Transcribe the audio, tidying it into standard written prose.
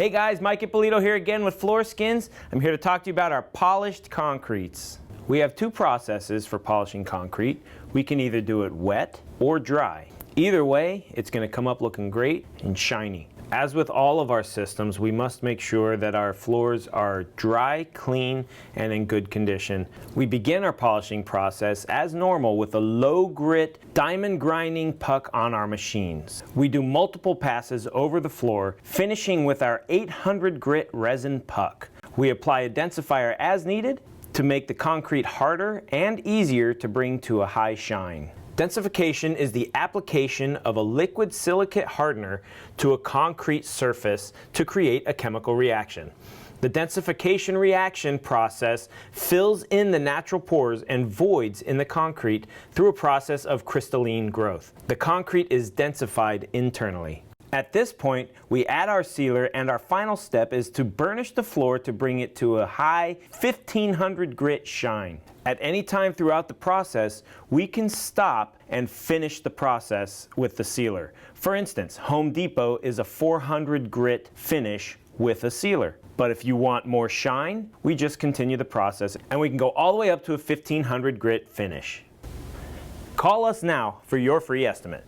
Hey guys, Mike Ippolito here again with Floor Skinz. I'm here to talk to you about our polished concretes. We have two processes for polishing concrete. We can either do it wet or dry. Either way, it's going to come up looking great and shiny. As with all of our systems, we must make sure that our floors are dry, clean, and in good condition. We begin our polishing process as normal with a low grit diamond grinding puck on our machines. We do multiple passes over the floor, finishing with our 800 grit resin puck. We apply a densifier as needed to make the concrete harder and easier to bring to a high shine. Densification is the application of a liquid silicate hardener to a concrete surface to create a chemical reaction. The densification reaction process fills in the natural pores and voids in the concrete through a process of crystalline growth. The concrete is densified internally. At this point, we add our sealer, and our final step is to burnish the floor to bring it to a high 1500 grit shine. At any time throughout the process, we can stop and finish the process with the sealer. For instance, Home Depot is a 400 grit finish with a sealer. But if you want more shine, we just continue the process, and we can go all the way up to a 1500 grit finish. Call us now for your free estimate.